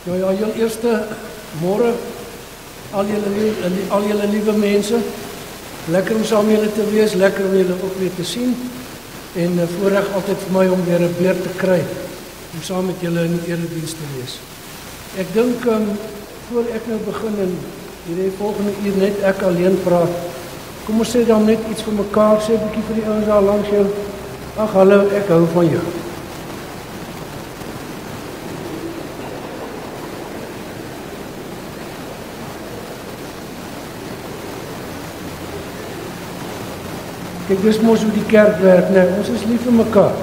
Nou ja, heel eerste môre, al julle liewe mense, lekker om saam julle te wees, lekker om julle ook weer te sien, en voorreg altyd vir my om weer 'n beurt te kry, om saam met julle in die erediens te wees. Ek dink, voor ek nou begin en hierdie volgende uur net ek alleen praat, kom ons sê dan net iets vir mekaar, sê 'n bietjie vir die ouens daar langs jou, ag hallo, ek hou van jou. Kijk, dis mos hoe die kerk werk, nee, ons is lief vir mekaar.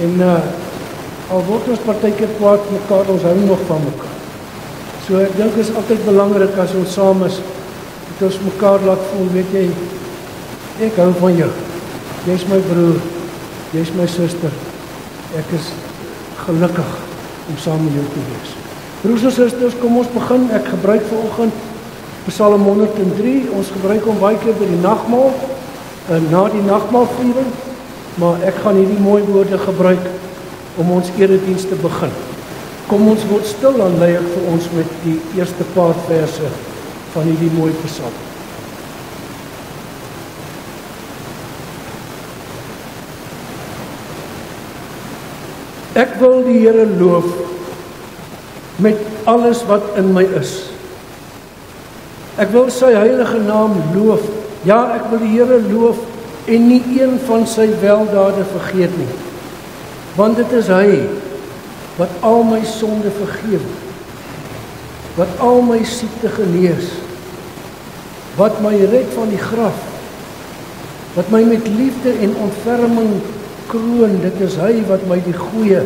En al word ons partykeer kwaad mekaar, ons hou nog van mekaar. So ek dink is altyd belangrik as ons saam is, dat ons mekaar laat voel, weet jy, ek hou van jou. Jy is my broer, jy is my suster. Ek is gelukkig om saam met jou te wees. Broers en susters, kom ons begin. Ek gebruik vanoggend Psalm 103. Ons gebruik hom baie keer by die nagmaal, na die nagmaalviering, maar ek gaan hierdie mooi woorde gebruik om ons erediens te begin. Kom ons word stil, dan lei ek vir ons met die eerste paar verse van hierdie mooi psalm. Ek wil die Here loof met alles wat in my is. Ek wil sy heilige naam loof. Ja, ek wil die Here loof en nie een van sy weldade vergeet nie. Want dit is hy wat al my sonde vergewe, wat al my siekte genees, wat my red van die graf, wat my met liefde en ontferming kroon. Dit is hy wat my die goeie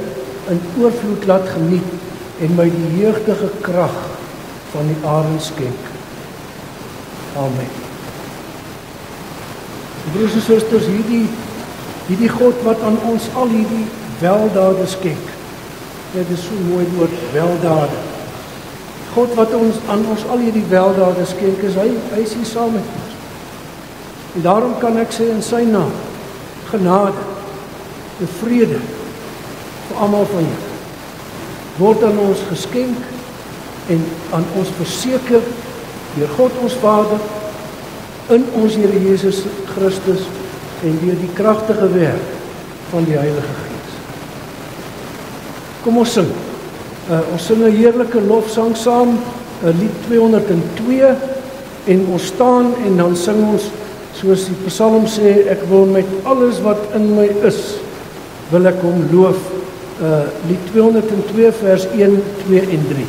in oorvloed laat geniet en my die jeugdige krag van die arend skenk. Amen. Broers en susters, hierdie God wat aan ons al hierdie weldade skenk. Dit is so mooi woord, weldade. God wat aan ons al hierdie weldade skenk, is hy is hier saam met ons. En daarom kan ek sê in sy naam, genade en vrede vir almal van julle word aan ons geskenk en aan ons verseker deur God ons Vader, in ons Here Jesus Christus en deur die kragtige werk van die Heilige Gees. Kom ons sing. Ons sing 'n heerlike lofsang saam, lied 202, en ons staan en dan sing ons soos die Psalm sê, ek wil met alles wat in my is, wil ek hom loof. Lied 202 vers 1, 2 en 3.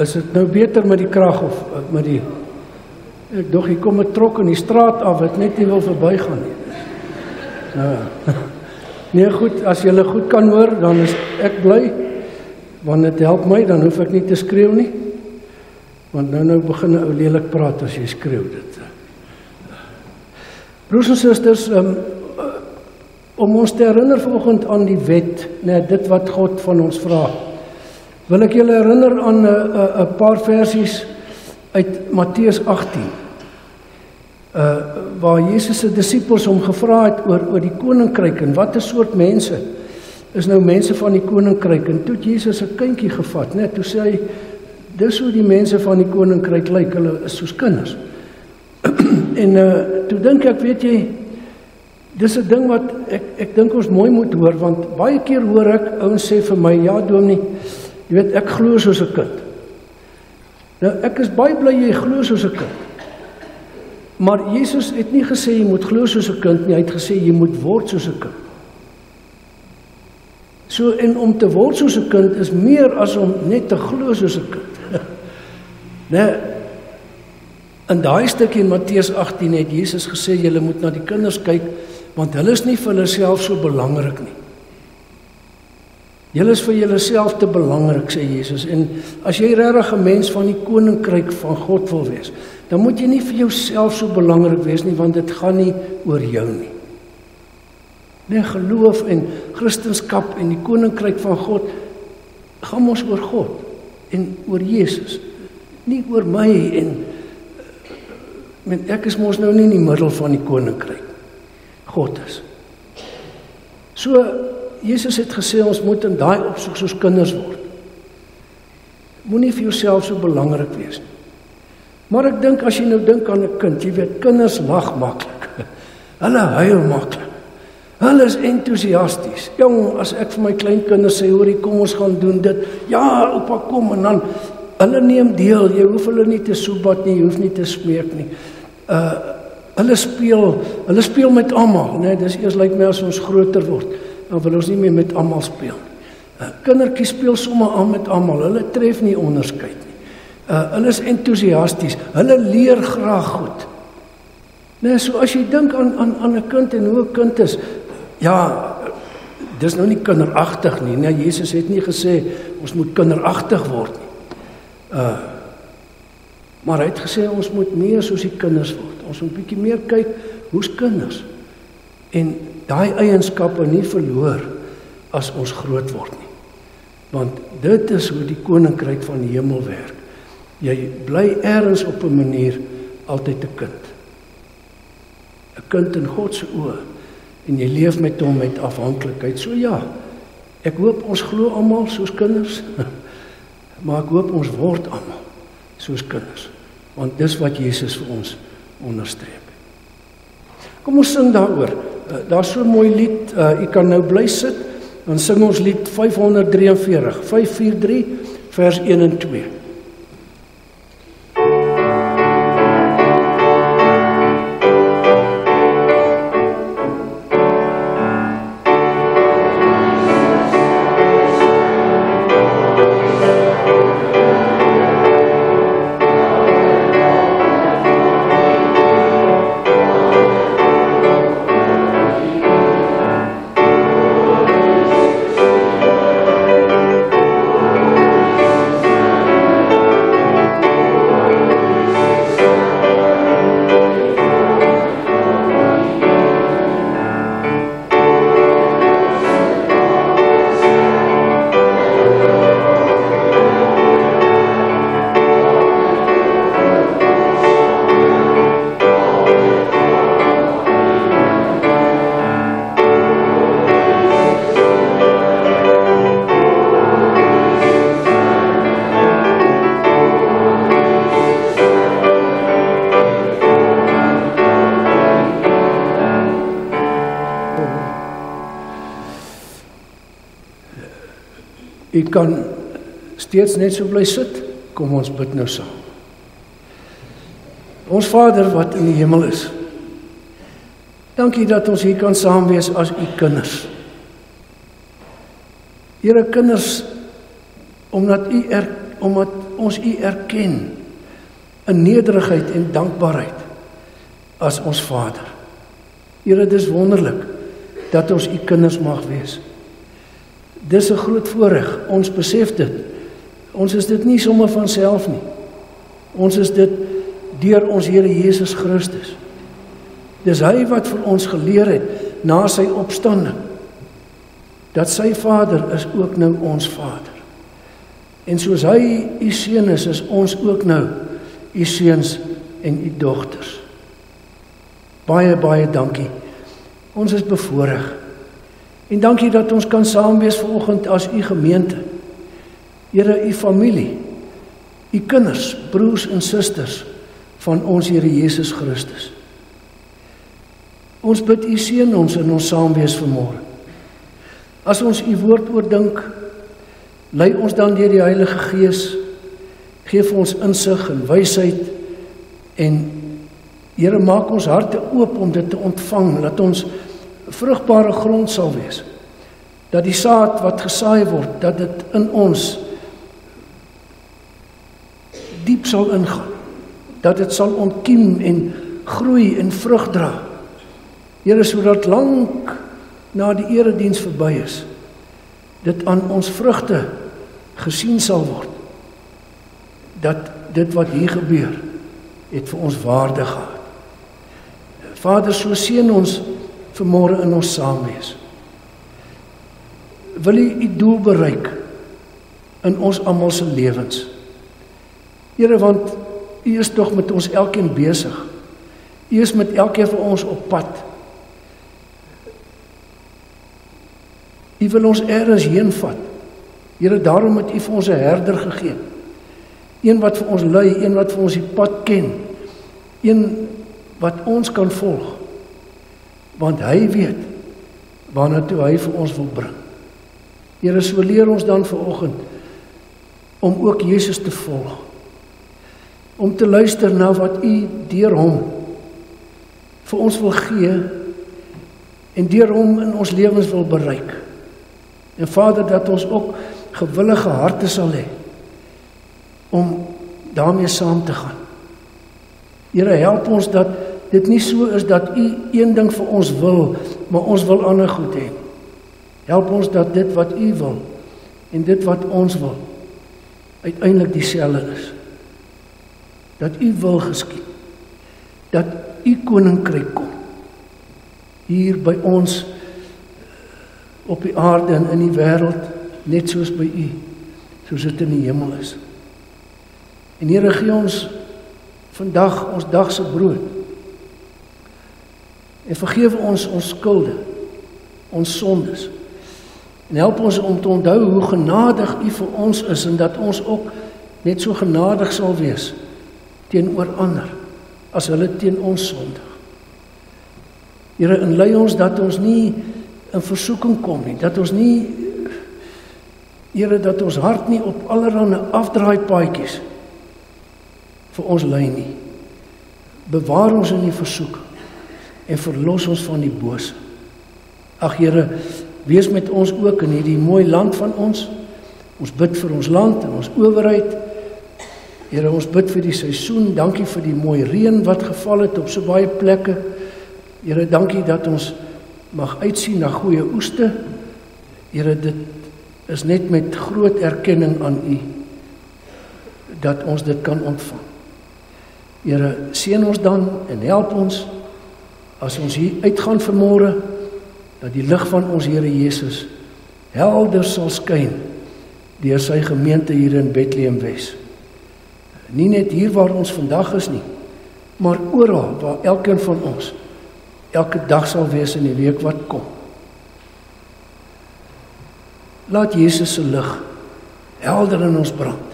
Is dit nou beter met die krag of met die... Ek dog, hier kom 'n trok in die straat af, wat net nie wil verbygaan nie. Nee goed, as julle goed kan hoor, dan is ek bly. Want dit help my, dan hoef ek nie te skreeu nie. Want nou begin 'n ou lelik praat as jy skreeu dit. Broers en susters, om ons te herinner vanoggend aan die wet, dit wat God van ons vra, wil ek julle herinner aan 'n paar versies uit Matteus 18, waar Jesus se disippels hom gevra het oor die koninkryk en watter soort mense is nou mense van die koninkryk, en toe het Jesus 'n kindjie gevat, toe sê hy, dis hoe die mense van die koninkryk lyk, hulle is soos kinders. En toe dink ek, weet jy, dis 'n ding wat ek dink ons mooi moet hoor, want baie keer hoor ek ouens sê vir my, ja dominee, jy weet, ek glo soos 'n kind. Nou, ek is baie bly jy glo soos 'n kind. Maar Jesus het nie gesê jy moet glo soos 'n kind nie, hy het gesê jy moet word soos 'n kind. So, en om te word soos 'n kind is meer as om net te glo soos 'n kind. In daai stukkie in Matteus 18 het Jesus gesê, julle moet na die kinders kyk, want hulle is nie vir hulle self so belangrik nie. Julle is vir julle self te belangrik, sê Jesus, en as jy regtig 'n mens van die koninkryk van God wil wees, dan moet jy nie vir jouself so belangrik wees nie, want dit gaan nie oor jou nie. Geloof en Christendom en die koninkryk van God gaan ons oor God en oor Jesus, nie oor my en ek is mos nou nie in die middel van die koninkryk. God is. So, Jesus het gesê, ons moet in daai opsig soos kinders word. Moenie vir jouself so belangrik wees nie. Maar ek dink, as jy nou dink aan 'n kind, jy weet, kinders lag maklik. Hulle huil maklik. Hulle is entoesiasties. Jong, as ek vir my kleinkinders sê, hoorie, kom ons gaan doen dit. Ja, oupa, kom, en dan, hulle neem deel, jy hoef hulle nie te soebat nie, jy hoef nie te smeek nie. Hulle speel met almal, dis eers lyk my as ons groter word, dan wil ons nie meer met almal speel. Kindertjies speel sommer aan met almal, hulle tref nie onderskeid nie. Hulle is entoesiasties, hulle leer graag goed. So as jy dink aan 'n kind en hoe 'n kind is, ja, dis nou nie kinderagtig nie, Jesus het nie gesê, ons moet kinderagtig word nie. Maar hy het gesê, ons moet meer soos die kinders word. Ons moet bietjie meer kyk, hoe's kinders? En daai eienskappe nie verloor as ons groot word nie. Want dit is hoe die koninkryk van die hemel werk. Jy bly ergens op 'n manier altyd 'n kind. 'n Kind in God se oë. En jy leef met hom met afhanklikheid. So ja, ek hoop ons glo almal soos kinders, maar ek hoop ons word almal soos kinders, want dis wat Jesus vir ons onderstreep. Kom ons sing daaroor. Daar's so 'n mooi lied, u kan nou bly sit, dan sing ons lied 543, 543, vers 1 en 2. U kan steeds net so bly sit. Kom ons bid nou saam. Ons Vader wat in die hemel is, dankie dat ons hier kan saam wees as u kinders. Here, kinders, omdat ons u erken in nederigheid en dankbaarheid as ons Vader. Here, dis wonderlik dat ons u kinders mag wees. Dis 'n groot voorreg, ons besef dit. Ons is dit nie sommer van self nie. Ons is dit deur ons Here Jesus Christus. Dis hy wat vir ons geleer het, na sy opstanding, dat sy Vader is ook nou ons Vader. En soos hy u seun is ons ook nou u seuns en u dogters. Baie, baie dankie. Ons is bevoorreg. En dankie dat ons kan saam wees vanoggend as u gemeente. Here, u familie, u kinders, broers en susters van ons Here Jesus Christus. Ons bid u seën ons in ons saam wees vanmôre. As ons u woord oordink, lei ons dan deur die Heilige Gees, gee vir ons insig en wysheid en Here, maak ons harte oop om dit te ontvang, dat ons vrugbare grond sal wees, dat die saad wat gesaai word, dat dit in ons diep sal ingaan, dat dit sal ontkiem en groei en vrug dra. Here, sodat lank na die erediens verby is, dit aan ons vrugte gesien sal word, dat dit wat hier gebeur, het vir ons waarde gehad. Vader, so seën ons vanmôre in ons saamwees. Wil u doel bereik in ons almal se lewens. Here, want u is tog met ons elkeen besig. U is met elkeen van ons op pad. U wil ons ergens heen vat. Here, daarom het u vir ons 'n herder gegee. Een wat vir ons lei, een wat vir ons die pad ken. Een wat ons kan volg. Want hy weet waarna toe hy vir ons wil bring. Here, so leer ons dan vanoggend om ook Jesus te volg. Om te luister na wat u deur hom vir ons wil gee en deur hom in ons lewens wil bereik. En Vader, dat ons ook gewillige harte sal hê om daarmee saam te gaan. Here, help ons dat dit nie so is dat u een ding vir ons wil, maar ons wil ander goed hê. Help ons dat dit wat u wil en dit wat ons wil uiteindelik dieselfde is. Dat u wil geskied. Dat u koninkryk kom. Hier by ons op die aarde en in die wêreld, net soos by u, soos dit in die hemel is. En Here, gee ons vandag ons dagse brood. En vergewe ons skulde, ons sondes. En help ons om te onthou hoe genadig u vir ons is en dat ons ook net so genadig sal wees teenoor ander as hulle teen ons sondig. Here, en lei ons dat ons nie in versoeking kom nie, dat ons nie, Here, dat ons hart nie op allerlei afdraaipaadjies vir ons lei nie. Bewaar ons in die versoeking en verlos ons van die bose. Ag Here, wees met ons ook in hierdie mooi land van ons. Ons bid vir ons land en ons owerheid. Here, ons bid vir die seisoen. Dankie vir die mooi reën wat geval het op so baie plekke. Here, dankie dat ons mag uitsien na goeie oeste. Here, dit is net met groot erkenning aan u dat ons dit kan ontvang. Here, seën ons dan en help ons as ons hier uitgaan vanmôre, dat die lig van ons Here Jesus helder sal skyn deur sy gemeente hier in Bethlehem Wes. Nie net hier waar ons vandag is nie, maar oral waar elkeen van ons elke dag sal wees in die week wat kom. Laat Jesus se lig helder in ons brand.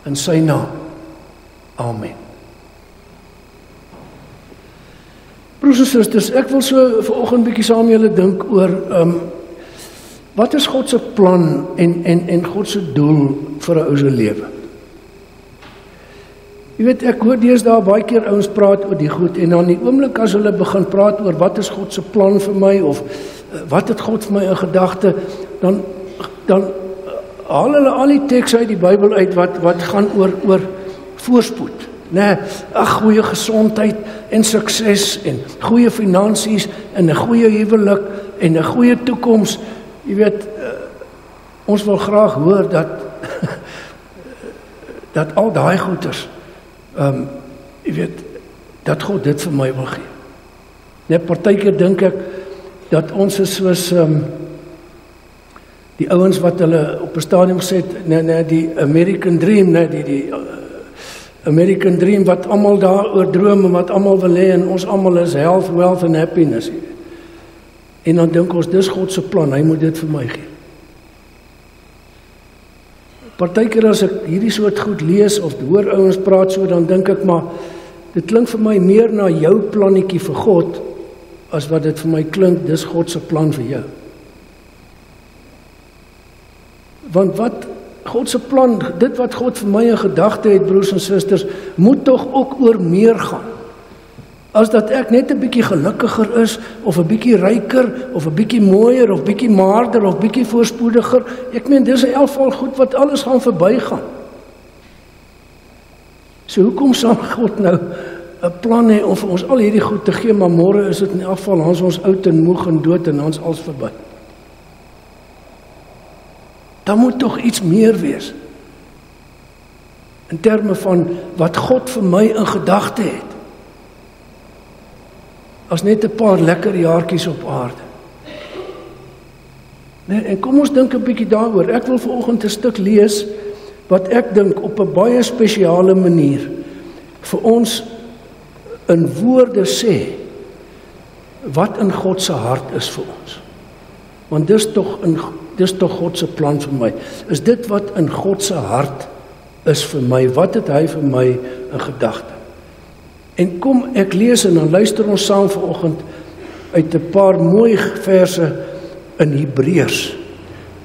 In sy naam. Amen. Broers en susters, ek wil so vanoggend bietjie saam met julle dink oor wat is God se plan en God se doel vir 'n ou se lewe. Jy weet, ek hoor deesdae baie keer ouens praat oor die goed en dan die oomblik as hulle begin praat oor wat is God se plan vir my of wat het God vir my in gedagte, dan haal hulle al die teks uit die Bybel uit wat gaan oor voorspoed. Nee, goeie gesondheid en sukses en goeie finansies en 'n goeie huwelik en 'n goeie toekoms. Jy weet, Ons wil graag hoor dat al daai goeders, jy weet, dat God dit vir my wil gee. Net partykeer dink ek, dat ons is soos, die ouens wat hulle op 'n stadium gesê het, die American Dream, die American Dream, wat almal daaroor droom, en wat almal wil hê, en ons almal is health, wealth and happiness. En dan dink ons, dis God se plan, hy moet dit vir my gee. Partykeer as ek hierdie soort goed lees, of hoor ouens praat so, dan dink ek, maar, dit klink vir my meer na jou plannetjie vir God, as wat dit vir my klink, dis God se plan vir jou. Want wat God se plan, dit wat God vir my in gedagte het, broers en susters, moet tog ook oor meer gaan. As dat ek net 'n bietjie gelukkiger is, of 'n bietjie ryker, of 'n bietjie mooier, of bietjie maarder, of bietjie voorspoediger. Ek meen, dis in elk geval goed wat alles gaan verbygaan. So hoekom sal God nou 'n plan hê om vir ons al hierdie goed te gee, maar môre is dit in elk geval, ons oud en moeg en dood en ons als verby. Daar moet tog iets meer wees. In terme van wat God vir my in gedagte het. As net 'n paar lekker jaartjies op aarde. Nee, en kom ons dink 'n bietjie daaroor. Ek wil vanoggend 'n stuk lees wat ek dink op 'n baie spesiale manier vir ons in woorde sê wat in God se hart is vir ons. Want dis tog God se plan vir my. Is dit wat in God se hart is vir my? Wat het hy vir my in gedagte? En kom ek lees en dan luister ons saam vanoggend uit 'n paar mooi verse in Hebreërs.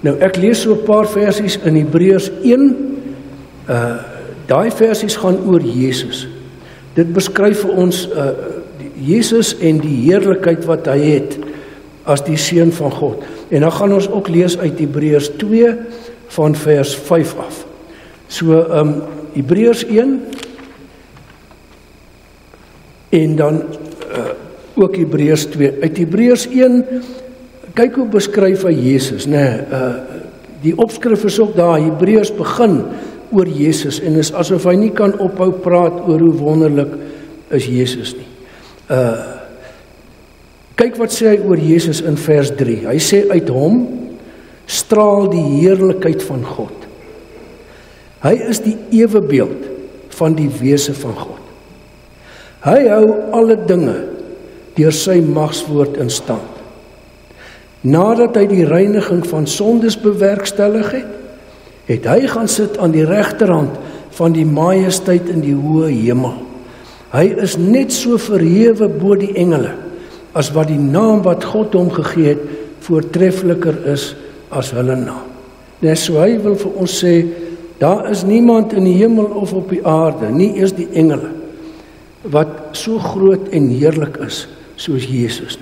Nou ek lees so 'n paar versies in Hebreërs 1. Daai versies gaan oor Jesus. Dit beskryf vir ons Jesus en die heerlikheid wat hy het as die seun van God. En dan gaan ons ook lees uit Hebreërs 2 van vers 5 af. So Hebreërs 1 en dan ook Hebreërs 2. Uit Hebreërs 1, kyk hoe beskryf hy Jesus, die opskrif is ook daar, Hebreërs begin oor Jesus, en is asof hy nie kan ophou praat oor hoe wonderlik is Jesus nie. Kyk wat sê hy oor Jesus in vers 3, hy sê uit hom straal die heerlikheid van God. Hy is die ewebeeld van die wese van God. Hy hou alle dinge deur sy magswoord in stand. Nadat hy die reiniging van sondes bewerkstellig het, het hy gaan sit aan die regterhand van die majesteit in die hoë hemel. Hy is net so verhewe bo die engele, as wat die naam wat God hom gegee het, voortreffeliker is as hulle naam. Net so hy wil vir ons sê, daar is niemand in die hemel of op die aarde, nie eers die engele, wat so groot en heerlik is, soos Jesus.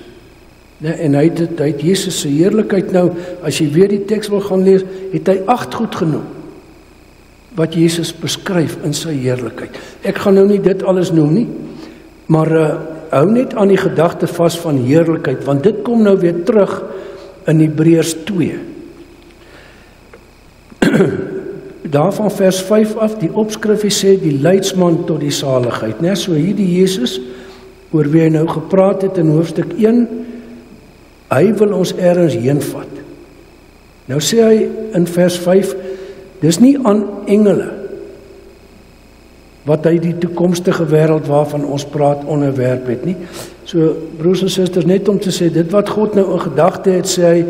En hy het Jesus se heerlikheid nou, as jy weer die teks wil gaan lees, het hy 8 goed genoem, wat Jesus beskryf in sy heerlikheid. Ek gaan nou nie dit alles noem nie, maar hou net aan die gedagte vas van heerlikheid, want dit kom nou weer terug in Hebreërs 2. Daarvan vers 5 af, die opskrifie sê die leidsman tot die saligheid. Net so hier die Jesus, oor wie hy nou gepraat het in hoofstuk 1, hy wil ons ergens heen vat. Nou sê hy in vers 5, dis nie aan engele, wat hy die toekomstige wêreld waarvan ons praat onderwerp het nie. So broers en susters, net om te sê, dit wat God nou in gedagte het, sê hy,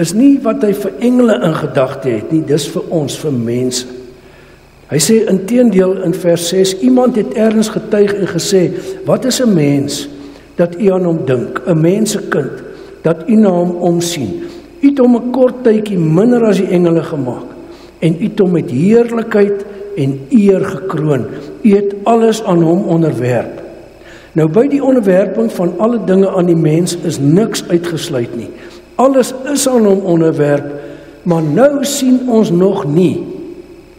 is nie wat hy vir engele in gedagte het nie, dis vir ons, vir mense. Hy sê inteendeel in vers 6, iemand het ergens getuig en gesê, wat is 'n mens, dat u aan hom dink, 'n mensekind, dat u na hom omsien. U het hom 'n kort tydjie minder as die engele gemaak, en u het hom met heerlikheid en eer gekroon. U het alles aan hom onderwerp. Nou by die onderwerping van alle dinge aan die mens is niks uitgesluit nie. Alles is aan hom onderwerp, maar nou sien ons nog nie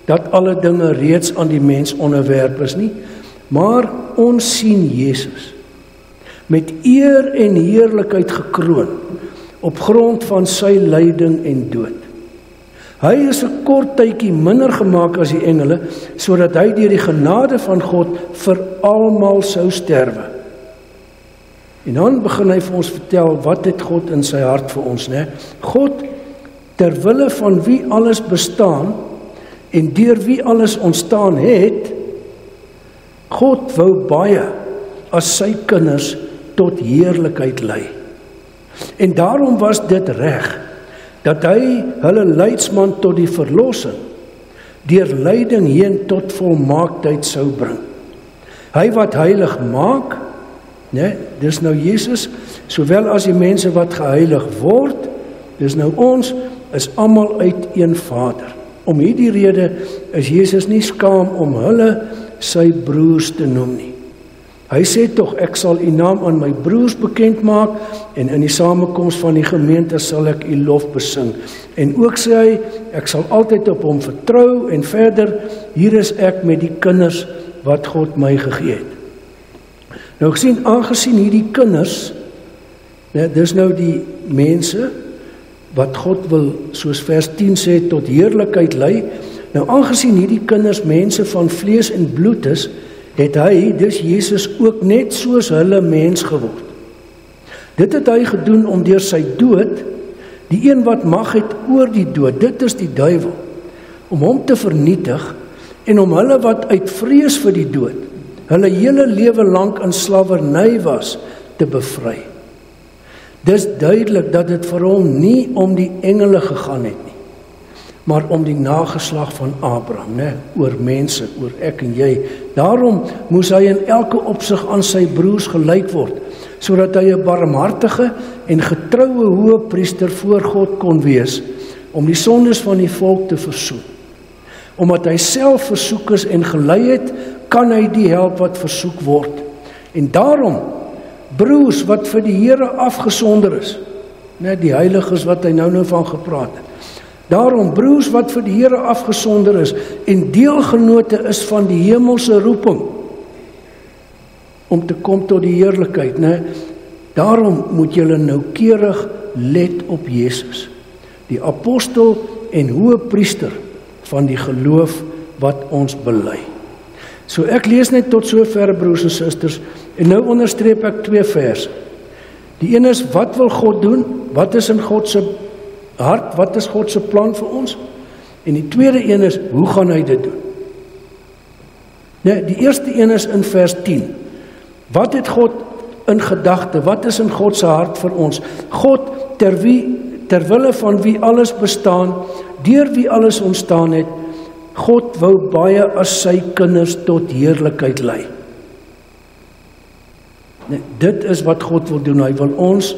dat alle dinge reeds aan die mens onderwerp is nie, maar ons sien Jesus met eer en heerlikheid gekroon op grond van sy lyding en dood. Hy is 'n kort tydjie minder gemaak as die engele, sodat hy deur die genade van God vir almal sou sterwe. En dan begin hy vir ons vertel, wat het God in sy hart vir ons, né? God, terwille van wie alles bestaan, en deur wie alles ontstaan het, God wou baie as sy kinders tot heerlikheid lei. En daarom was dit reg, dat hy hulle leidsman tot die verlossing, deur lyding heen tot volmaaktheid sou bring. Hy wat heilig maak, né, dis nou Jesus, sowel as die mense wat geheilig word, dis nou ons, is almal uit een Vader. Om hierdie rede is Jesus nie skaam om hulle sy broers te noem nie. Hy sê tog, ek sal u naam aan my broers bekend maak, en in die samekoms van die gemeente sal ek u lof besing. En ook sê hy, ek sal altyd op hom vertrou, en verder, hier is ek met die kinders wat God my gegee het. Nou gesien, aangesien hierdie kinders, dis nou die mense, wat God wil, soos vers 10 sê, tot heerlikheid lei. Nou aangesien hierdie kinders mense van vlees en bloed is, het hy, dus Jesus, ook net soos hulle mens geword. Dit het hy gedoen om deur sy dood, die een wat mag het oor die dood, dit is die duiwel, om hom te vernietig, en om hulle wat uit vrees vir die dood, hulle hele lewe lank in slawerny was, te bevry. Dis duidelik dat dit vir hom nie om die engele gegaan het nie, maar om die nageslag van Abraham, oor mense, oor ek en jy. Daarom moes hy in elke opsig aan sy broers gelyk word, sodat hy 'n barmhartige en getroue hoëpriester voor God kon wees, om die sondes van die volk te versoen. Omdat hy self versoek is en gelei het, kan hy die help wat versoek word. En daarom, broers wat vir die Here afgesonder is, die heiliges wat hy nou van gepraat het. Daarom, broers wat vir die Here afgesonder is en deelgenote is van die hemelse roeping, om te kom tot die heerlikheid, daarom moet julle noukeurig let op Jesus, die apostel en hoëpriester van die geloof wat ons bely. So ek lees net tot sover, broers en susters, en nou onderstreep ek 2 verse. Die een is, wat wil God doen? Wat is in God se hart? Wat is God se plan vir ons? En die tweede een is, hoe gaan hy dit doen? Die eerste een is in vers 10. Wat het God in gedagte? Wat is in God se hart vir ons? God, terwille van wie alles bestaan, deur wie alles ontstaan het, God wou baie as sy kinders tot heerlikheid lei. Dit is wat God wil doen. Hy wil ons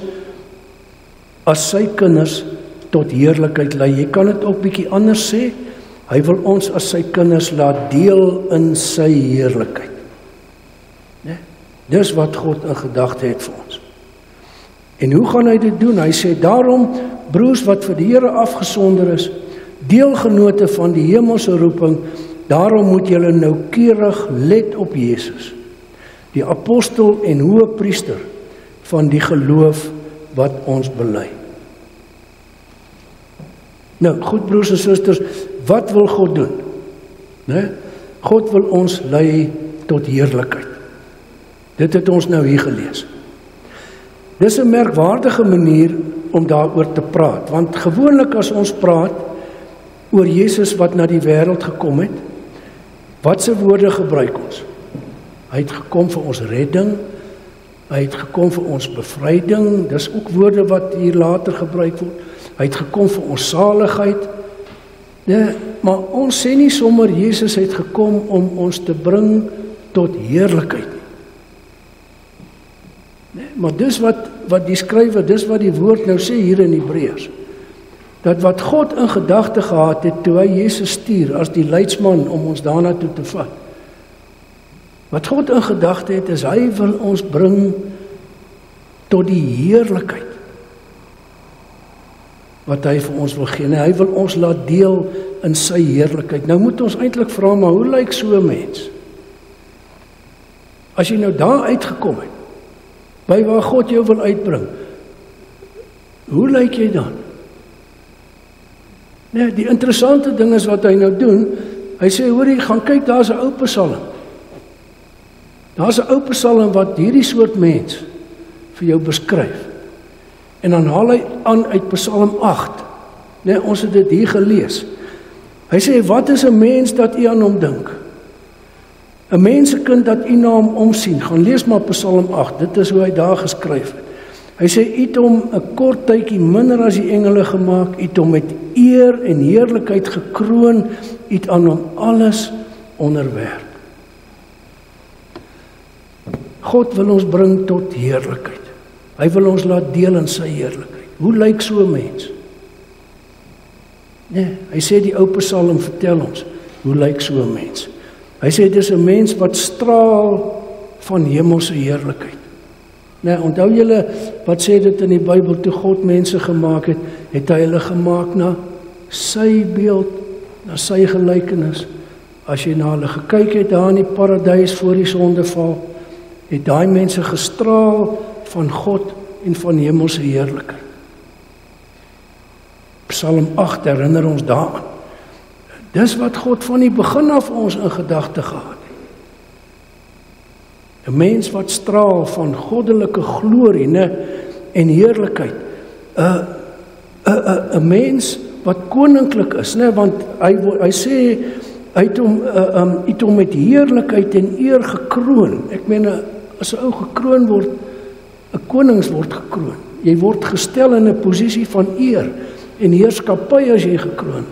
as sy kinders tot heerlikheid lei. Jy kan dit ook bietjie anders sê. Hy wil ons as sy kinders laat deel in sy heerlikheid. Dis wat God in gedagte het vir ons. En hoe gaan hy dit doen? Hy sê, daarom, broers wat vir die Here afgesonder is, deelgenote van die hemelse roeping, daarom moet julle noukeurig let op Jesus, die apostel en hoëpriester van die geloof wat ons bely. Nou, goed broers en susters, wat wil God doen? God wil ons lei tot heerlikheid. Dit het ons nou hier gelees. Dis 'n merkwaardige manier om daaroor te praat, want gewoonlik as ons praat oor Jesus wat na die wêreld gekom het, watse woorde gebruik ons? Hy het gekom vir ons redding, hy het gekom vir ons bevryding, dis ook woorde wat hier later gebruik word. Hy het gekom vir ons saligheid. Maar ons sê nie sommer Jesus het gekom om ons te bring tot heerlikheid nie. Maar dis wat die skrywer, dis wat die woord nou sê hier in Hebreërs. Dat wat God in gedagte gehad het toe hy Jesus stuur as die leidsman om ons daarna toe te vat. Wat God in gedagte het is, hy wil ons bring tot die heerlikheid wat hy vir ons wil gee. Hy wil ons laat deel in sy heerlikheid. Nou moet ons eintlik vra, maar hoe lyk so 'n mens? As jy nou daar uitgekom het, by waar God jou wil uitbring, hoe lyk jy dan? Nee, die interessante ding is wat hy nou doen, hy sê, hoor jy, gaan kyk, daar is 'n ou Psalm. Daar is 'n ou Psalm wat hierdie soort mens vir jou beskryf. En dan haal hy aan uit Psalm 8. Nee, ons het dit hier gelees. Hy sê, wat is 'n mens dat u aan hom dink? 'n mensekind dat u na hom omsien. Gaan lees maar Psalm 8, dit is hoe hy daar geskryf het. Hy sê, u het hom 'n kort tydjie minder as die engele gemaak, u het hom met eer en heerlikheid gekroon, u het aan hom alles onderwerp. God wil ons bring tot heerlikheid. Hy wil ons laat deel in sy heerlikheid. Hoe lyk so 'n mens? Nee, hy sê die ou Psalm vertel ons, hoe lyk so 'n mens? Hy sê, dit is 'n mens wat straal van hemelse heerlikheid. Nee, onthou julle, wat sê dit in die Bybel, toe God mense gemaak het, het hy hulle gemaak na sy beeld, na sy gelykenis. As jy na hulle gekyk het, daar in die paradys voor die sondeval, het daai mense gestraal van God en van hemelse heerlikheid. Psalm 8 herinner ons daaraan. Dis wat God van die begin af ons in gedagte gehad het. 'n Mens wat straal van goddelike glorie, né, en heerlikheid. 'n Mens wat koninklik is, né, want hy sê hy het hom met heerlikheid en eer gekroon. Ek meen, as 'n ou gekroon word, 'n konings word gekroon. Jy word gestel in 'n posisie van eer en heerskappy as jy gekroon.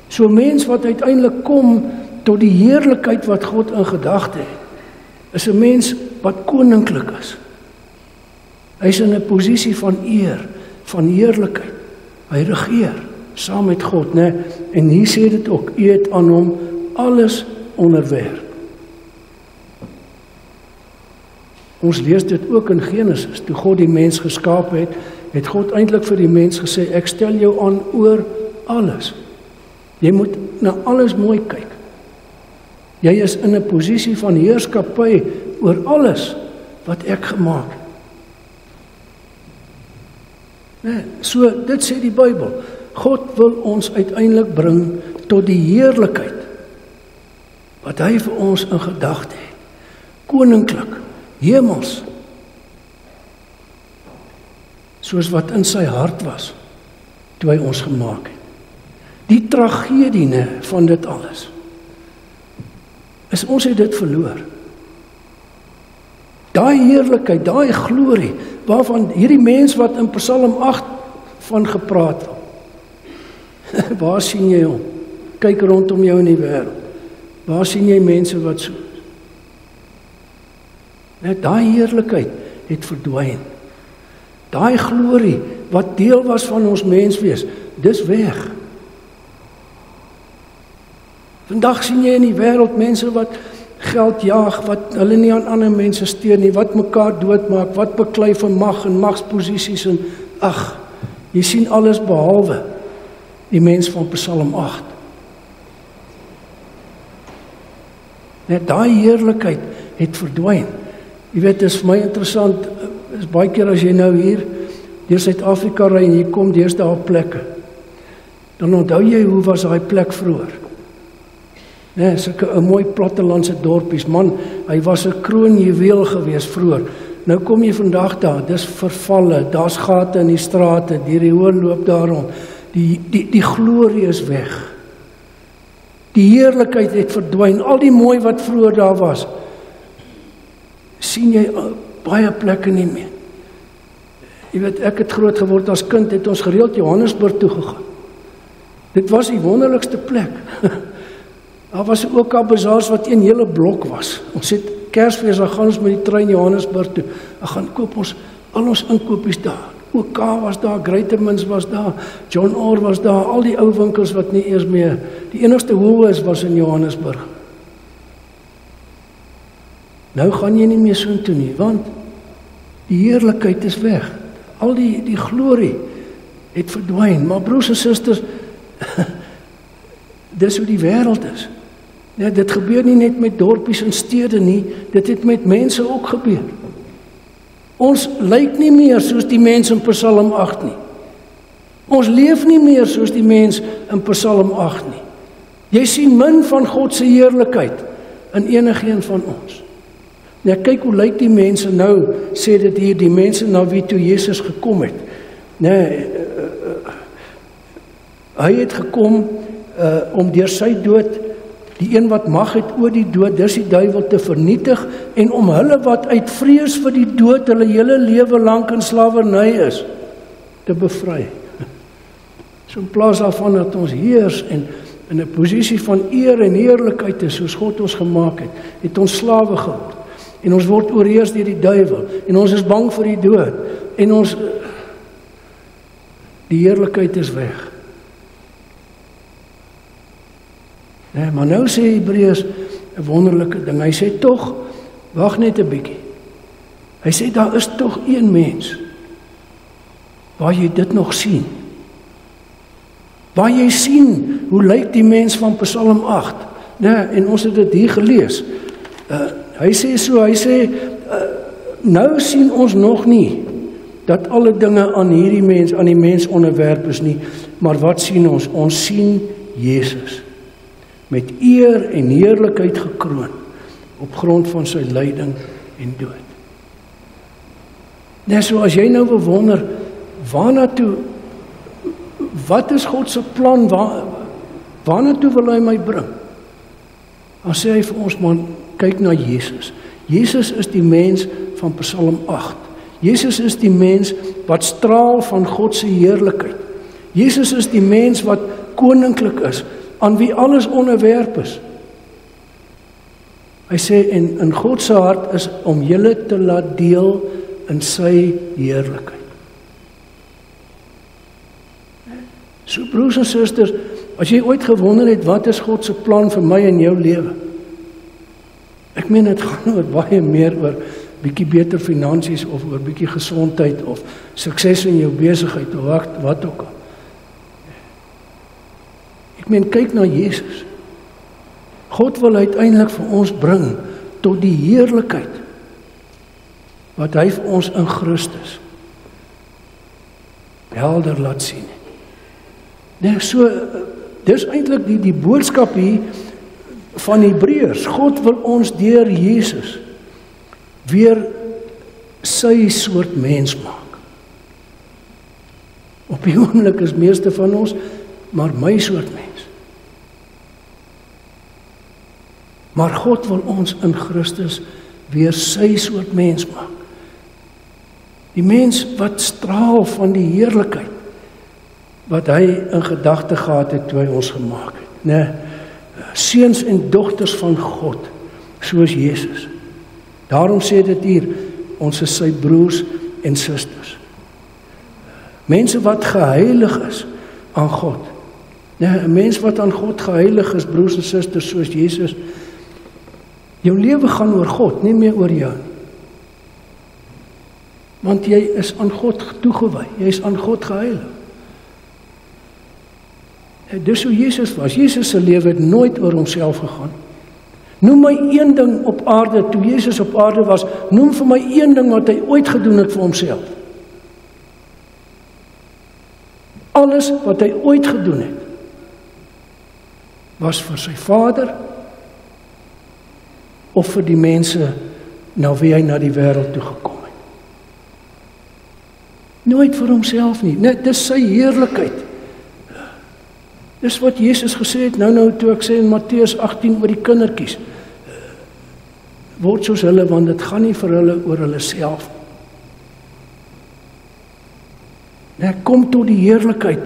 So 'n mens wat uiteindelik kom tot die heerlikheid wat God in gedagte het, is 'n mens wat koninklik is. Hy is in 'n posisie van eer, van heerlikheid. Hy regeer saam met God, né? En hier sê dit ook, u het aan hom alles onderwerp. Ons lees dit ook in Genesis. Toe God die mens geskaap het, het God eintlik vir die mens gesê, ek stel jou aan oor alles. Jy moet na alles mooi kyk. Jy is in 'n posisie van heerskappy oor alles wat ek gemaak het. Nee, so dit sê die Bybel. God wil ons uiteindelik bring tot die heerlikheid wat hy vir ons in gedagte het. Koninklik, hemels. Soos wat in sy hart was toe hy ons gemaak het. Die tragedie van dit alles is ons het dit verloor. Daai heerlikheid, daai glorie waarvan hierdie mens wat in Psalm 8 van gepraat het. Waar sien jy hom? Kyk rondom jou in die wêreld. Waar sien jy mense wat so? Net daai heerlikheid het verdwyn. Daai glorie wat deel was van ons menswees, dis weg. Vandag sien jy in die wêreld mense wat geld jaag, wat hulle nie aan ander mense steun nie, wat mekaar doodmaak, wat beklei vir mag en magsposisies en jy sien alles behalwe die mens van Psalm 8. Net daai heerlikheid het verdwyn. Jy weet, dit is vir my interessant, is baie keer as jy nou hier deur Suid-Afrika ry en jy kom deurs daar plekke, dan onthou jy hoe was daai plek vroeër. Nee, sulke 'n mooi plattelandse dorpies, man, hy was 'n kroonjuweel gewees vroeër. Nou kom jy vandag daar, dis vervalle, daar's gate in die strate, die hoër loop daar rond. Die glorie is weg. Die heerlikheid het verdwyn, al die mooi wat vroeër daar was, sien jy baie plekke nie meer. Jy weet, ek het groot geword as kind, het ons gereeld Johannesburg toe gegaan. Dit was die wonderlikste plek. Daar was ook al bazaars wat een hele blok was. Ons het Kersfees, dan gaan ons met die trein Johannesburg toe. Dan gaan koop ons al ons inkopies daar. OK was daar, Greatermans was daar, John Orr was daar, al die ou winkels wat nie eers meer. Die enigste Woolworths was in Johannesburg. Nou gaan jy nie meer so toe nie, want die heerlikheid is weg. Al die glorie het verdwyn. Maar broers en susters, dis hoe die wêreld is. Ja, dit gebeur nie net met dorpies en stede nie, dit het met mense ook gebeur. Ons lyk nie meer soos die mense in Psalm 8 nie. Ons leef nie meer soos die mens in Psalm 8 nie. Jy sien min van God se heerlikheid in enigeen van ons. Nou kyk hoe lyk die mense nou, sê dit hier, die mense na wie toe Jesus gekom het. Nee, hy het gekom om deur sy dood die een wat mag het oor die dood, dis die duiwel te vernietig, en om hulle wat uit vrees vir die dood hulle hele lewe lank in slawerny is, te bevry. So in plaas daarvan dat ons heers en in 'n posisie van eer en heerlikheid is, soos God ons gemaak het, het ons slawe geword. En ons word oorheers deur die duiwel, en ons is bang vir die dood, en die heerlikheid is weg. Nee, maar nou sê Hebreërs 'n wonderlike ding. Hy sê tog, wag net 'n bietjie. Hy sê daar is tog een mens waar jy dit nog sien. Waar jy sien hoe lyk die mens van Psalm 8. Nee, en ons het dit hier gelees. Hy sê nou sien ons nog nie dat alle dinge aan die mens onderwerp is nie, maar wat sien ons? Ons sien Jesus met eer en heerlikheid gekroon op grond van sy lyding en dood. Net so as jy nou bewonder, waarna toe, wat is God se plan, waarna toe wil hy my bring? Dan sê hy vir ons, man, kyk na Jesus. Jesus is die mens van Psalm 8. Jesus is die mens wat straal van God se heerlikheid. Jesus is die mens wat koninklik is, aan wie alles onderwerp is. Hy sê, en in God se hart is om julle te laat deel in sy heerlikheid. So broers en susters, as jy ooit gewonder het, wat is God se plan vir my en jou lewe? Ek meen, dit gaan oor baie meer oor bietjie beter finansies, of oor bietjie gesondheid, of sukses in jou besigheid, of wat ook al. Ek meen, kyk na Jesus. God wil uiteindelik vir ons bring tot die heerlikheid wat hy vir ons in Christus helder laat sien. Nee, so, dis eintlik die boodskap hier van Hebreërs. God wil ons deur Jesus weer sy soort mens maak. Op die oomblik is meeste van ons maar my soort mens. Maar God wil ons in Christus weer sy soort mens maak. Die mens wat straal van die heerlikheid wat hy in gedagte gehad het toe hy ons gemaak het. Nee, seuns en dogters van God, soos Jesus. Daarom sê dit hier, ons is sy broers en susters. Mense wat geheilig is aan God. Nee, 'n mens wat aan God geheilig is, broers en susters, soos Jesus. Jou lewe gaan oor God, nie meer oor jou nie. Want jy is aan God toegewy, jy is aan God geheilig. Dis hoe Jesus was. Jesus se lewe het nooit oor homself gegaan. Noem my een ding op aarde, toe Jesus op aarde was, noem vir my een ding wat hy ooit gedoen het vir homself. Alles wat hy ooit gedoen het, was vir sy Vader, of vir die mense na wie hy na die wêreld toe gekom het. Nooit vir homself nie. Net dis sy heerlikheid. Dis wat Jesus gesê het, nou toe ek sê in Matteus 18 oor die kindertjies. Word soos hulle, want dit gaan nie vir hulle oor hulle self. Kom tot die heerlikheid.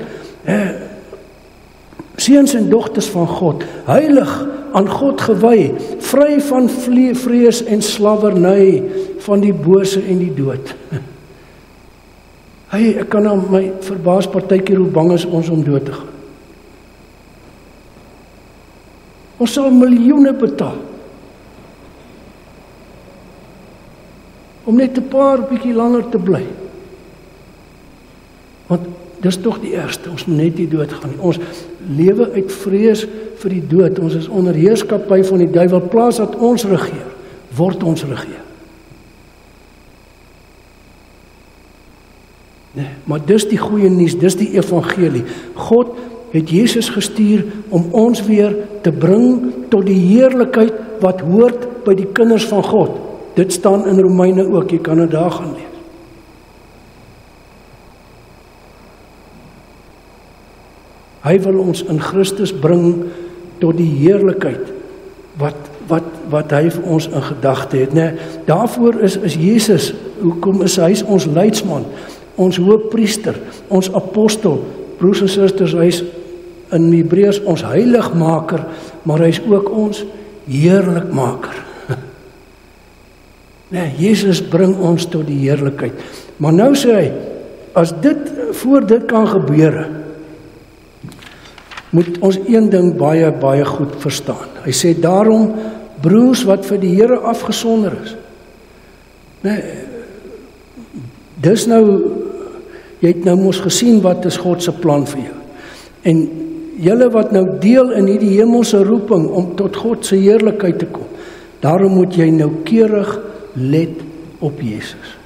Seuns en dogters van God, heilig, aan God gewy, vry van vrees en slawerny, van die bose en die dood. Ek kan nou my verbaas partykeer hoe bang is ons om dood te gaan. Ons sal miljoene betaal om net 'n paar bietjie langer te bly. Want dis tog die ergste, ons moet net nie dood gaan nie. Ons lewe uit vrees vir die dood. Ons is onder heerskappy van die duiwel. Plaas dat ons regeer, word ons regeer. Nee, maar dis die goeie nuus, dis die evangelie. God het Jesus gestuur om ons weer te bring tot die heerlikheid wat hoort by die kinders van God. Dit staan in Romeine ook, jy kan dit daar gaan lees. Hy wil ons in Christus bring tot die heerlikheid wat hy vir ons in gedagte het. Nee, daarvoor is Jesus, hoekom is hy ons leidsman, ons hoëpriester, ons apostel, broers en susters, hy is in Hebreërs ons heiligmaker, maar hy is ook ons heerlikmaker. Nee, Jesus bring ons tot die heerlikheid. Maar nou sê hy, as voor dit kan gebeur, moet ons een ding baie, baie goed verstaan. Hy sê, daarom, broers wat vir die Here afgesonder is. Nee, dis nou, jy het nou mos gesien wat is God se plan vir jou. En julle wat nou deel in hierdie hemelse roeping om tot God se heerlikheid te kom, daarom moet jy noukeurig let op Jesus.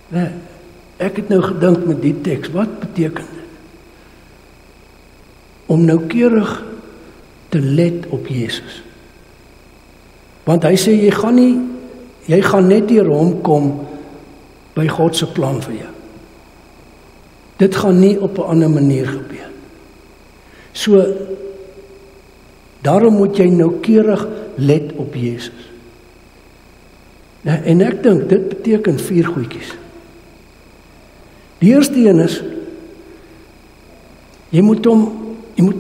Nee, ek het nou gedink met die teks, wat beteken dit? Om noukeurig te let op Jesus. Want hy sê, jy gaan net deur hom kom by God se plan vir jou. Dit gaan nie op 'n ander manier gebeur. So, daarom moet jy noukeurig let op Jesus. En ek dink, dit beteken 4 goedjies. Die eerste een is, jy moet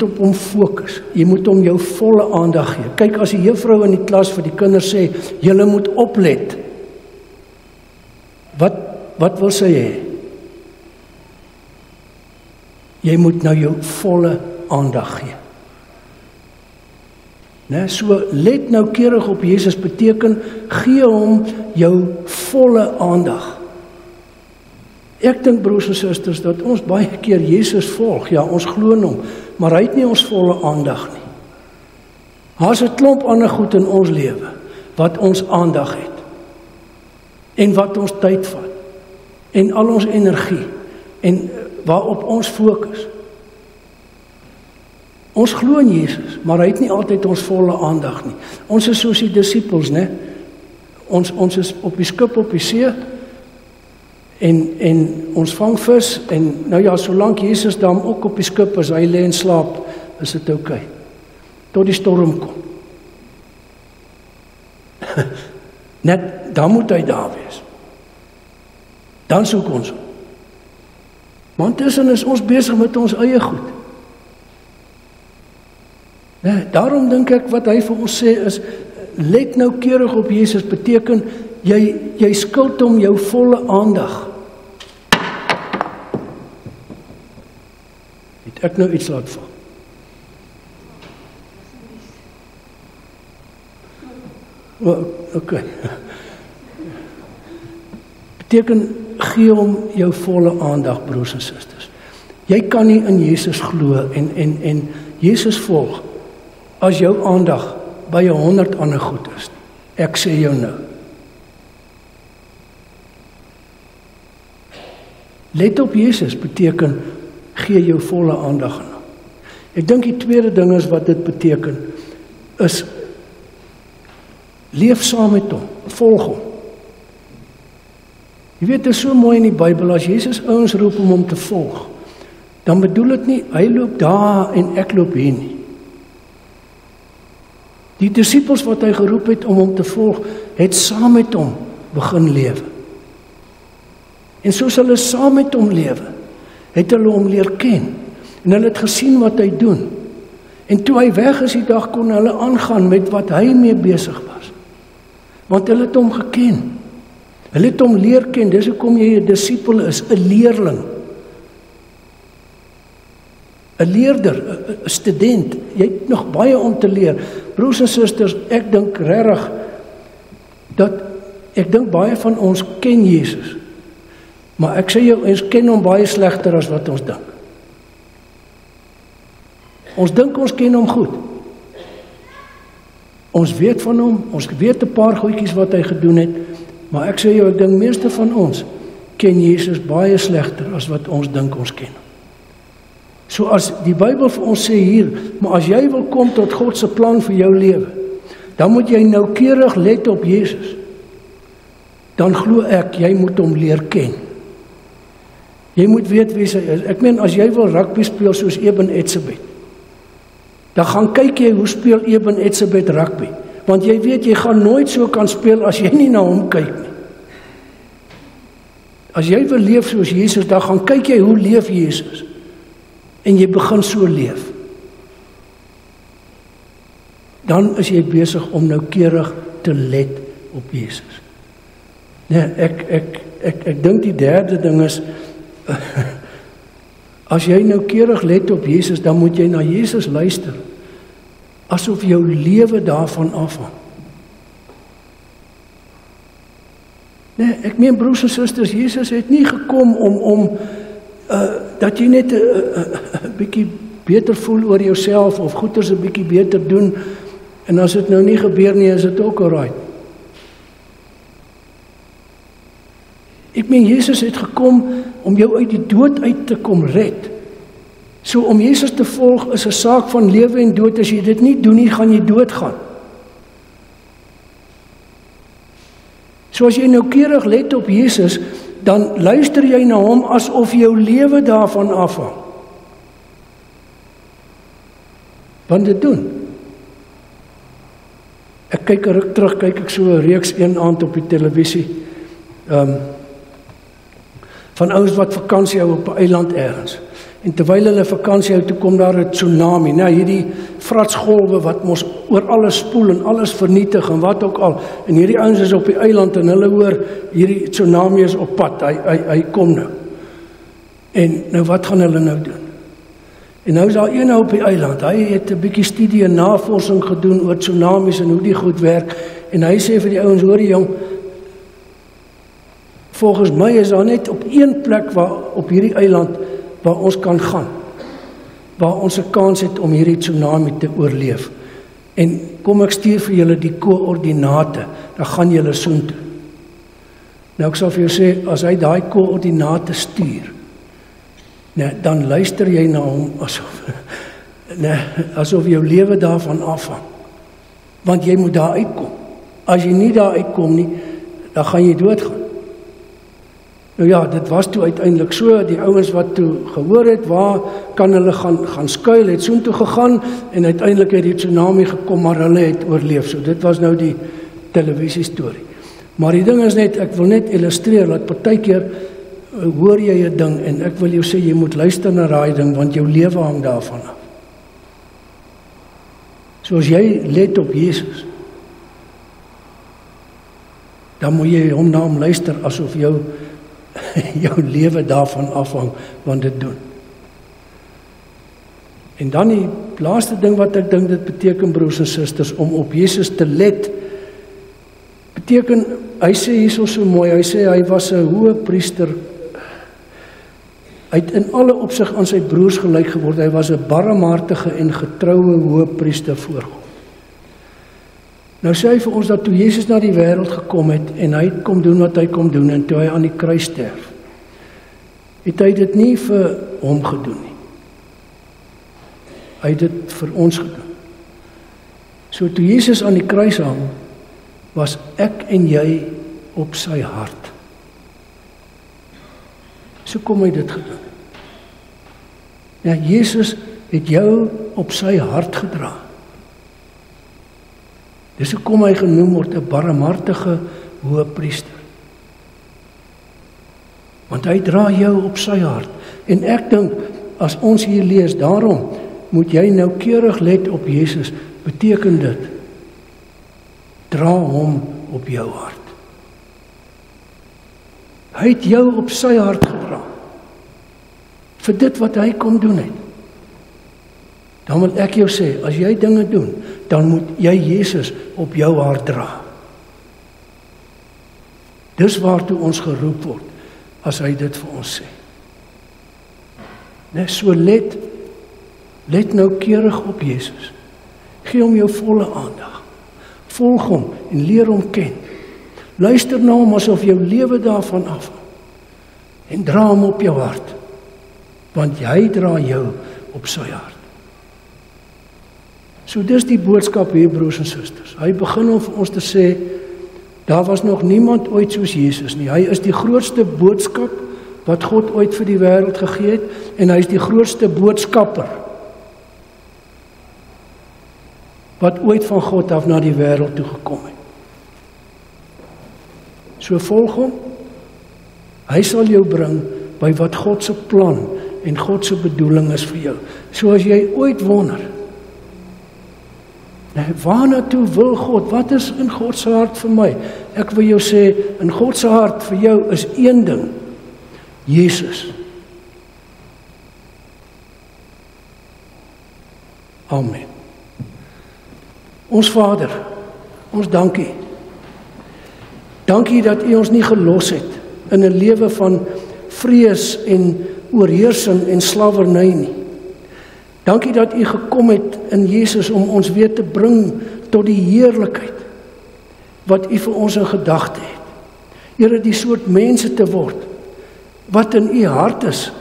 op hom fokus. Jy moet hom jou volle aandag gee. Kyk, as die juffrou in die klas vir die kinders sê, julle moet oplet. Wat wil sy hê? Jy moet nou jou volle aandag gee. So let noukeurig op Jesus beteken, gee hom jou volle aandag. Ek dink, broers en susters, dat ons baie keer Jesus volg. Ja, ons glo in hom, maar hy het nie ons volle aandag nie. Daar's 'n klomp ander goed in ons lewe wat ons aandag het en wat ons tyd vat en al ons energie en waarop ons fokus. Ons glo in Jesus, maar hy het nie altyd ons volle aandag nie. Ons is soos die disippels, né? Ons is op die skip op die see en ons vang vis en nou ja, solank Jesus dan ook op die skip is, hy lê en slaap, is dit oukei. Tot die storm kom. Net dan moet hy daar wees. Dan soek ons hom. Maar intussen is ons besig met ons eie goed. Nee, daarom dink ek wat hy vir ons sê is, let noukeurig op Jesus beteken, jy skuld hom jou volle aandag. Het ek nou iets laat val? Okay. Beteken, gee hom jou volle aandag, broers en susters. Jy kan nie in Jesus glo en Jesus volg as jou aandag by 100 ander goed is. Ek sê jou nou. Let op Jesus beteken, gee jou volle aandag aan hom. Ek dink die tweede ding is wat dit beteken, is leef saam met hom, volg hom. Jy weet, dit is so mooi in die Bybel, as Jesus ouens roep om hom te volg, dan bedoel dit nie, hy loop daar en ek loop hier nie. Die disippels wat hy geroep het om hom te volg, het saam met hom begin lewe. En soos hulle saam met hom lewe, het hulle hom leer ken. En hulle het gesien wat hy doen. En toe hy weg is die dag, kon hulle aangaan met wat hy mee besig was. Want hulle het hom geken. Hulle het hom leer ken. Dis hoekom jy 'n disipel is, 'n leerling. 'n leerder, 'n student. Jy het nog baie om te leer. Broers en susters, ek dink regtig dat baie van ons ken Jesus. Maar ek sê jou, ons ken hom baie slegter as wat ons dink. Ons dink ons ken hom goed. Ons weet van hom, ons weet 'n paar goedjies wat hy gedoen het, Maar ek sê jou, ek dink meeste van ons ken Jesus baie slegter as wat ons dink ons ken. So as die Bybel vir ons sê hier, maar as jy wil kom tot God se plan vir jou lewe, dan moet jy noukeurig let op Jesus. Dan glo ek, jy moet hom leer ken. Jy moet weet wie hy is. Ek meen, as jy wil rugby speel soos Eben Etzebeth, dan gaan kyk jy hoe speel Eben Etzebeth rugby. Want jy weet, jy gaan nooit so kan speel as jy nie na hom kyk nie. As jy wil leef soos Jesus, dan gaan kyk jy hoe leef Jesus. En jy begin so leef. Dan is jy besig om noukeurig te let op Jesus. Nee, ek dink die derde ding is, as jy noukeurig let op Jesus, dan moet jy na Jesus luister, asof jou lewe daarvan afhang. Nee, ek meen broers en susters, Jesus het nie gekom om dat jy net 'n bietjie beter voel oor jouself, of goeders 'n bietjie beter doen, en as dit nou nie gebeur nie, is dit ook alright. Ek meen, Jesus het gekom om jou uit die dood uit te kom red. So om Jesus te volg is 'n saak van lewe en dood. As jy dit nie doen nie, gaan jy doodgaan. So as jy noukeurig let op Jesus, dan luister jy na hom asof jou lewe daarvan afhang. Want dit doen. Ek kyk 'n ruk terug, kyk ek so 'n reeks een aand op die televisie, van ouens wat vakansie hou op 'n eiland ergens. En terwyl hulle vakansie hou, toe kom daar 'n tsunami. Nou hierdie vratsgolwe wat mos oor alles spoel en alles vernietig en wat ook al. En hierdie ouens is op die eiland en hulle hoor hierdie tsunami is op pad. Hy kom nou. En nou wat gaan hulle nou doen? En nou is daar een op die eiland. Hy het 'n bietjie studie en navorsing gedoen oor tsunamies en hoe die goed werk. En hy sê vir die ouens, hoor jong, volgens my is daar net op een plek op hierdie eiland waar ons kan gaan, waar ons 'n kans het om hierdie tsunami te oorleef. En kom ek stuur vir julle die koördinate, dan gaan julle soontoe. Nou ek sal vir jou sê, as hy daai koördinate stuur, dan luister jy na hom asof jou lewe daarvan afhang. Want jy moet daar uitkom. As jy nie daar uitkom nie, dan gaan jy doodgaan. Nou ja, dit was toe uiteindelik so, die ouens wat toe gehoor het, waar kan hulle gaan skuil, het soontoe gegaan, en uiteindelik het die tsunami gekom, maar hulle het oorleef. So dit was nou die televisiestorie. Maar die ding is net, ek wil net illustreer, dat partykeer hoor jy 'n ding, en ek wil jou sê, jy moet luister na daai ding, want jou lewe hang daarvan af. So as jy let op Jesus, dan moet jy hom na hom luister, asof jou lewe daarvan afhang, want dit doen. En dan die laaste ding wat ek dink dit beteken, broers en susters, om op Jesus te let, beteken, hy sê hierso so mooi, hy sê hy was 'n hoë priester, hy het in alle opsig aan sy broers gelyk geword, hy was 'n barmhartige en getroue hoë priester voor God. Nou sê hy vir ons dat toe Jesus na die wêreld gekom het, en hy kom doen wat hy kom doen, en toe hy aan die kruis sterf, het hy dit nie vir hom gedoen nie. Hy het dit vir ons gedoen. So toe Jesus aan die kruis hang, was ek en jy op sy hart. So kom hy dit gedoen. Ja, Jesus het jou op sy hart gedra. Dis hoekom hy genoem word 'n barmhartige hoëpriester. Want hy dra jou op sy hart. En ek dink, as ons hier lees, daarom moet jy noukeurig let op Jesus, beteken dit, dra hom op jou hart. Hy het jou op sy hart gedra, vir dit wat hy kom doen het. Dan wil ek jou sê, as jy dinge doen, dan moet jy Jesus op jou hart dra. Dis waartoe ons geroep word, as hy dit vir ons sê. So let noukeurig op Jesus. Gee hom jou volle aandag. Volg hom en leer hom ken. Luister na hom asof jou lewe daarvan afhang. En dra hom op jou hart, want hy dra jou op sy hart. So dis die boodskap hier, broers en susters. Hy begin om vir ons te sê, daar was nog niemand ooit soos Jesus nie. Hy is die grootste boodskap wat God ooit vir die wêreld gegee het, en hy is die grootste boodskapper wat ooit van God af na die wêreld toe gekom het. So volg hom. Hy sal jou bring by wat God se plan en God se bedoeling is vir jou. So as jy ooit wonder, waarna toe wil God? Wat is in God se hart vir my? Ek wil jou sê, in God se hart vir jou is een ding: Jesus. Amen. Ons Vader, ons dankie. Dankie dat U ons nie gelos het in 'n lewe van vrees en oorheersing en slawerny nie. Dankie dat U gekom het in Jesus om ons weer te bring tot die heerlikheid wat U vir ons in gedagte het. Here, die soort mense te word wat in U hart is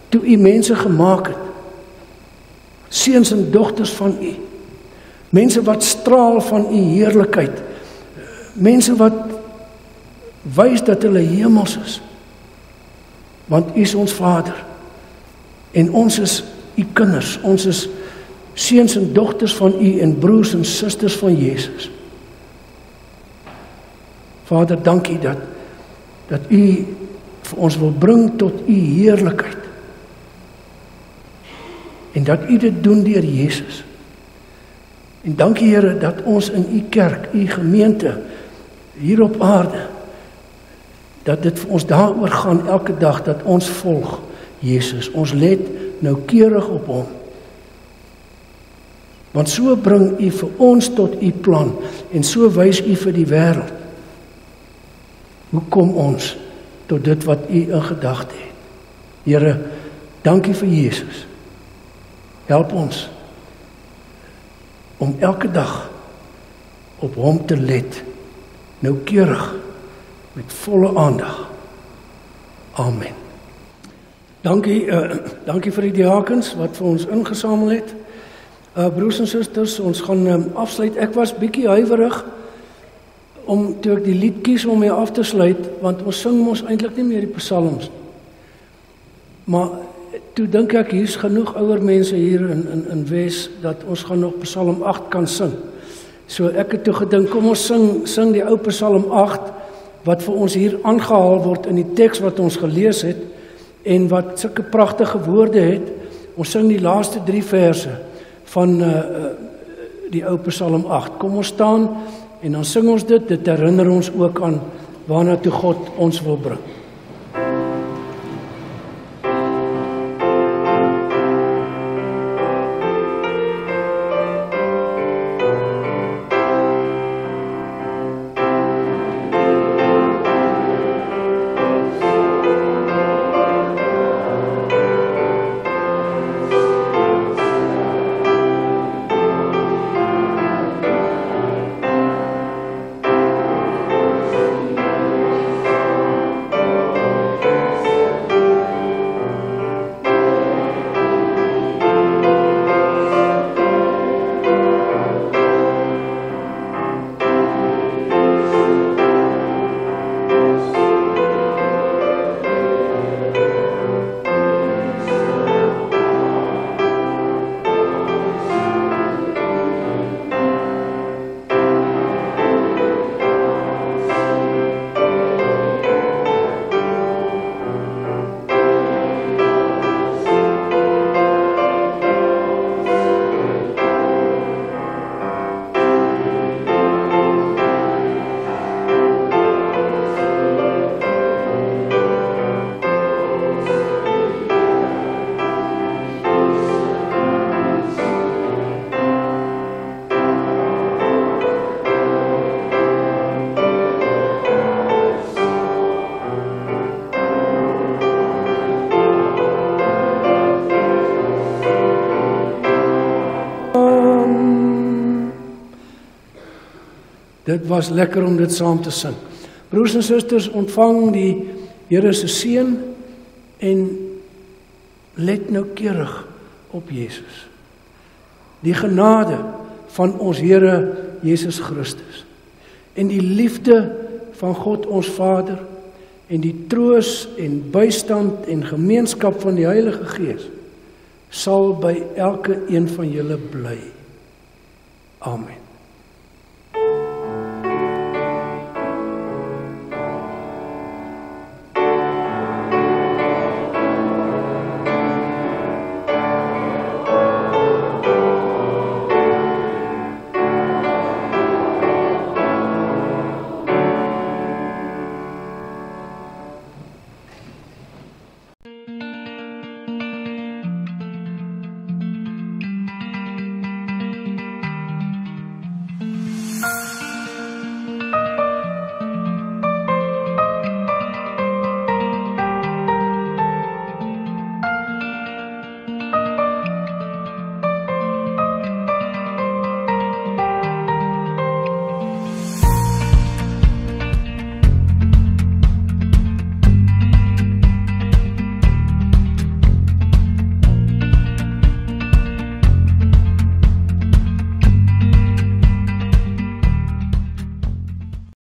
toe U mense gemaak het. Seuns en dogters van U. Mense wat straal van U heerlikheid. Mense wat wys dat hulle hemels is. Want U is ons Vader. En ons is U kinders. Ons is seuns en dogters van U en broers en susters van Jesus. Vader, dankie dat U vir ons wil bring tot U heerlikheid. En dat U dit doen deur Jesus. En dankie Here dat ons in U kerk, U gemeente hier op aarde, dat dit vir ons daaroor gaan elke dag dat ons volg Jesus. Ons let noukeurig op hom. Want so bring U vir ons tot U plan en so wys U vir die wêreld. Hoe kom ons tot dit wat U in gedagte het? Here, dankie vir Jesus. Help ons om elke dag op hom te let, noukeurig, met volle aandag. Amen. Dankie vir die diakens wat vir ons ingesamel het. Broers en susters, ons gaan afsluit. Ek was bietjie huiwerig om toe ek die lied kies om mee af te sluit, want ons sing mos eintlik nie meer die psalms. Maar toe dink ek, hier's genoeg ouer mense hier in Wes, dat ons gaan nog Psalm 8 kan sing. So ek het toe gedink, kom ons sing die ou Psalm 8, wat vir ons hier aangehaal word in die teks wat ons gelees het, en wat sulke pragtige woorde het. Ons sing die laaste 3 verse van die ou Psalm 8. Kom ons staan, en dan sing ons dit herinner ons ook aan waarna toe God ons wil bring. Dit was lekker om dit saam te sing. Broers en susters, ontvang die Here se seën en let noukeurig op Jesus. Die genade van ons Here Jesus Christus en die liefde van God ons Vader en die troos en bystand en gemeenskap van die Heilige Gees sal by elke een van julle bly. Amen.